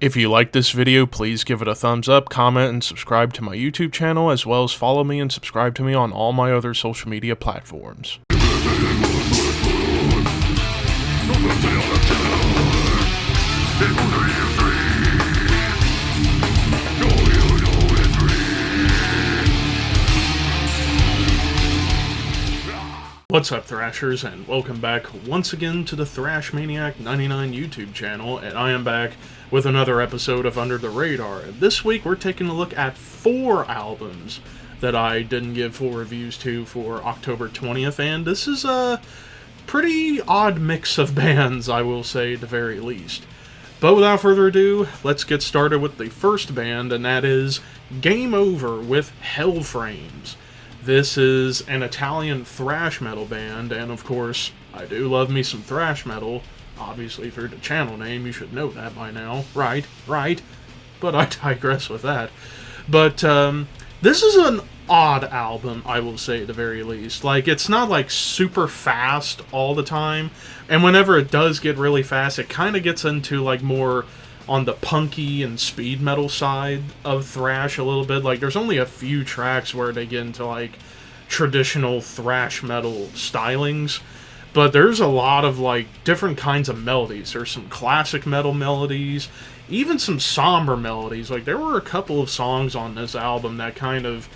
If you like this video, please give it a thumbs up, comment, and subscribe to my YouTube channel, as well as follow me and subscribe to me on all my other social media platforms. What's up, Thrashers, and welcome back once again to the Thrash Maniac 99 YouTube channel, and I am back with another episode of Under the Radar. This week we're taking a look at 4 albums that I didn't give full reviews to for October 20th, and this is a pretty odd mix of bands, I will say, at the very least. But without further ado, let's get started with the first band, and that is Game Over with Hellframes. This is an Italian thrash metal band, and of course, I do love me some thrash metal. Obviously, through the channel name, you should know that by now. Right. But I digress with that. But, this is an odd album, I will say, at the very least. Like, it's not, like, super fast all the time, and whenever it does get really fast, it kind of gets into, like, more on the punky and speed metal side of thrash a little bit. Like, there's only a few tracks where they get into, like, traditional thrash metal stylings, but there's a lot of, like, different kinds of melodies. There's some classic metal melodies, even some somber melodies. Like, there were a couple of songs on this album that kind of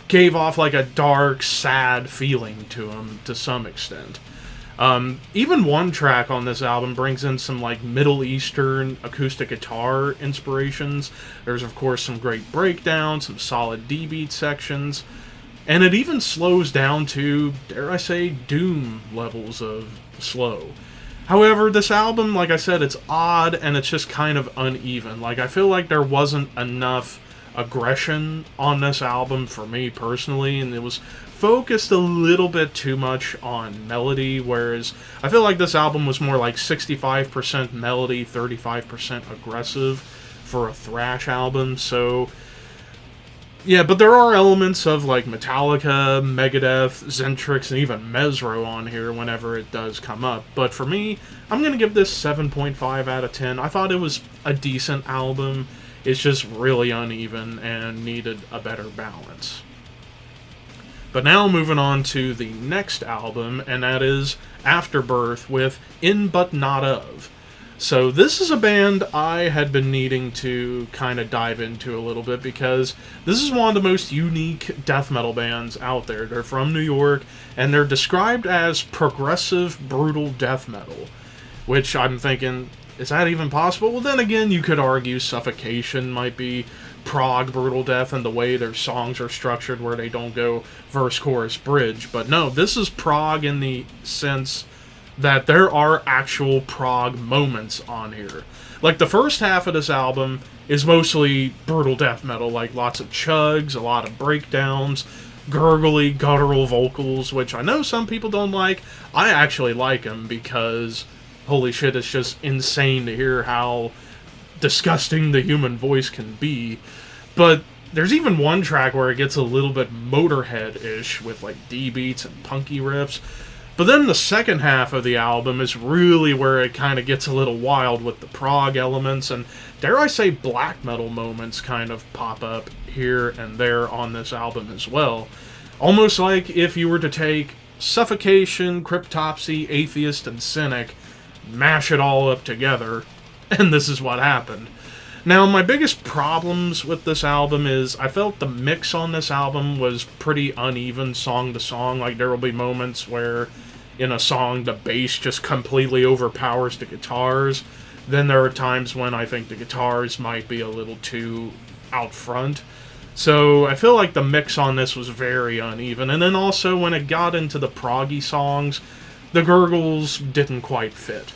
gave off, like, a dark, sad feeling to them to some extent. Even one track on this album brings in some, like, Middle Eastern acoustic guitar inspirations. There's, of course, some great breakdowns, some solid D-beat sections, and it even slows down to, dare I say, Doom levels of slow. However, this album, like I said, it's odd, and it's just kind of uneven. Like, I feel like there wasn't enough aggression on this album for me personally, and it was focused a little bit too much on melody, whereas I feel like this album was more like 65% melody, 35% aggressive for a thrash album. So yeah, but there are elements of, like, Metallica, Megadeth, SPECTRIX, and even Mesro on here whenever it does come up. But for me, I'm going to give this 7.5 out of 10. I thought it was a decent album. It's just really uneven and needed a better balance. But now moving on to the next album, and that is Afterbirth with In But Not Of. So this is a band I had been needing to kind of dive into a little bit, because this is one of the most unique death metal bands out there. They're from New York, and they're described as progressive, brutal death metal, which I'm thinking, is that even possible? Well, then again, you could argue Suffocation might be prog brutal death, and the way their songs are structured where they don't go verse, chorus, bridge. But no, this is prog in the sense that there are actual prog moments on here. Like, the first half of this album is mostly brutal death metal, like lots of chugs, a lot of breakdowns, gurgly, guttural vocals, which I know some people don't like. I actually like them because, holy shit, it's just insane to hear how disgusting the human voice can be. But there's even one track where it gets a little bit Motorhead-ish with, like, D-beats and punky riffs. But then the second half of the album is really where it kind of gets a little wild with the prog elements, and dare I say black metal moments kind of pop up here and there on this album as well. Almost like if you were to take Suffocation, Cryptopsy, Atheist, and Cynic, mash it all up together, and this is what happened. Now, my biggest problems with this album is I felt the mix on this album was pretty uneven song to song. Like, there will be moments where in a song the bass just completely overpowers the guitars. Then there are times when I think the guitars might be a little too out front. So I feel like the mix on this was very uneven. And then also when it got into the proggy songs, the gurgles didn't quite fit.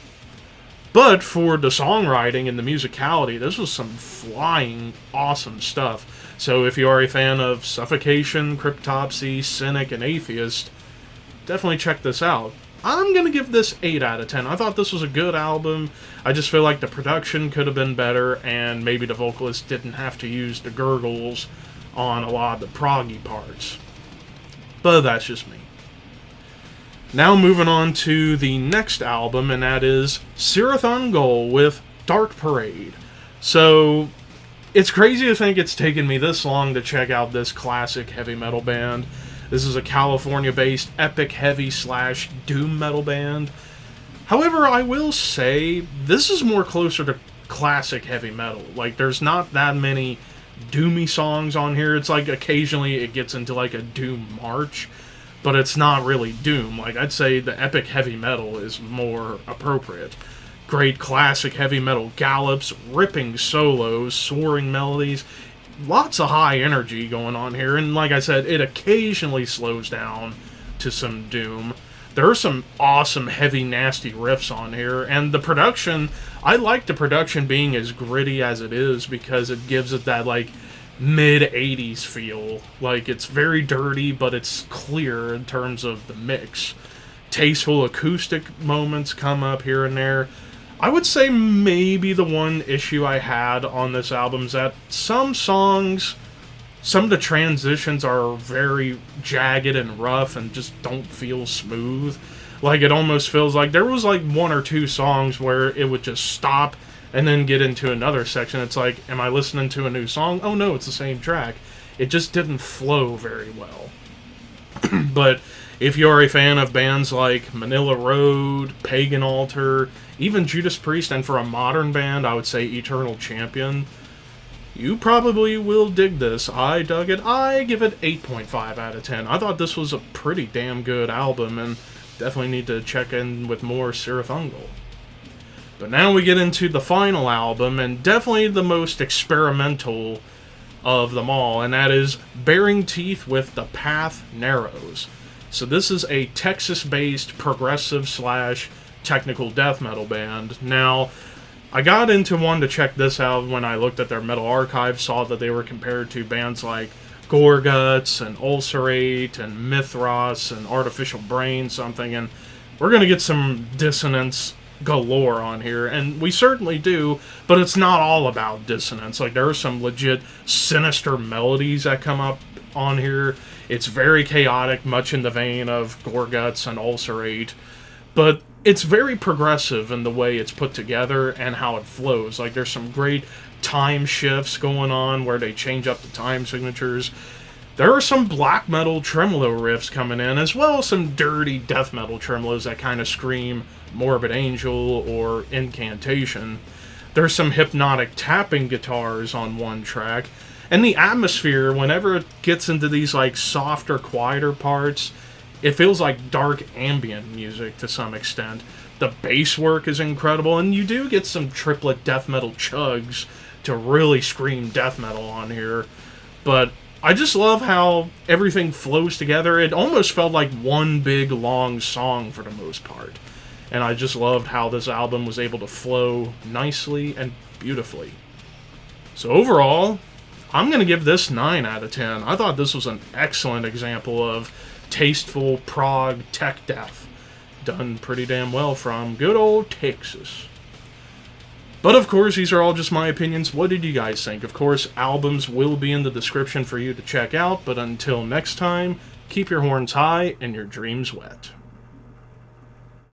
But for the songwriting and the musicality, this was some flying awesome stuff. So if you are a fan of Suffocation, Cryptopsy, Cynic, and Atheist, definitely check this out. I'm going to give this 8 out of 10. I thought this was a good album. I just feel like the production could have been better, and maybe the vocalist didn't have to use the gurgles on a lot of the proggy parts. But that's just me. Now moving on to the next album, and that is Cirith Ungol with Dark Parade. So, it's crazy to think it's taken me this long to check out this classic heavy metal band. This is a California-based epic heavy / doom metal band. However, I will say, this is more closer to classic heavy metal. Like, there's not that many doomy songs on here. It's like occasionally it gets into like a doom march, but it's not really doom. Like, I'd say the epic heavy metal is more appropriate. Great classic heavy metal gallops, ripping solos, soaring melodies, lots of high energy going on here, and like I said, it occasionally slows down to some doom. There are some awesome, heavy, nasty riffs on here, and the production, I like the production being as gritty as it is because it gives it that, like, mid-80s feel. Like, it's very dirty, but it's clear in terms of the mix. Tasteful acoustic moments come up here and there. I would say maybe the one issue I had on this album is that some songs, some of the transitions are very jagged and rough and just don't feel smooth. Like, it almost feels like there was like one or two songs where it would just stop and then get into another section. It's like, am I listening to a new song? Oh no, it's the same track. It just didn't flow very well. But if you're a fan of bands like Manila Road, Pagan Altar, even Judas Priest, and for a modern band, I would say Eternal Champion, you probably will dig this. I dug it. I give it 8.5 out of 10. I thought this was a pretty damn good album, and definitely need to check in with more Cirith Ungol. But now we get into the final album, and definitely the most experimental of them all, and that is Baring Teeth with The Path Narrows. So this is a Texas-based progressive / technical death metal band. Now, I got into wanting to check this out when I looked at their metal archive, saw that they were compared to bands like Gorguts and Ulcerate and Mithras and Artificial Brain something, and we're going to get some dissonance galore on here, and we certainly do, but it's not all about dissonance. Like, there are some legit sinister melodies that come up on here. It's very chaotic, much in the vein of Gorguts and Ulcerate, but it's very progressive in the way it's put together and how it flows. Like, there's some great time shifts going on where they change up the time signatures. There are some black metal tremolo riffs coming in, as well as some dirty death metal tremolos that kind of scream Morbid Angel or Incantation. There's some hypnotic tapping guitars on one track, and the atmosphere, whenever it gets into these like softer, quieter parts, it feels like dark ambient music to some extent. The bass work is incredible, and you do get some triplet death metal chugs to really scream death metal on here. But I just love how everything flows together. It almost felt like one big long song for the most part. And I just loved how this album was able to flow nicely and beautifully. So overall, I'm going to give this 9 out of 10. I thought this was an excellent example of tasteful prog tech death, done pretty damn well from good old Texas. But of course, these are all just my opinions. What did you guys think? Of course, albums will be in the description for you to check out, but until next time, keep your horns high and your dreams wet.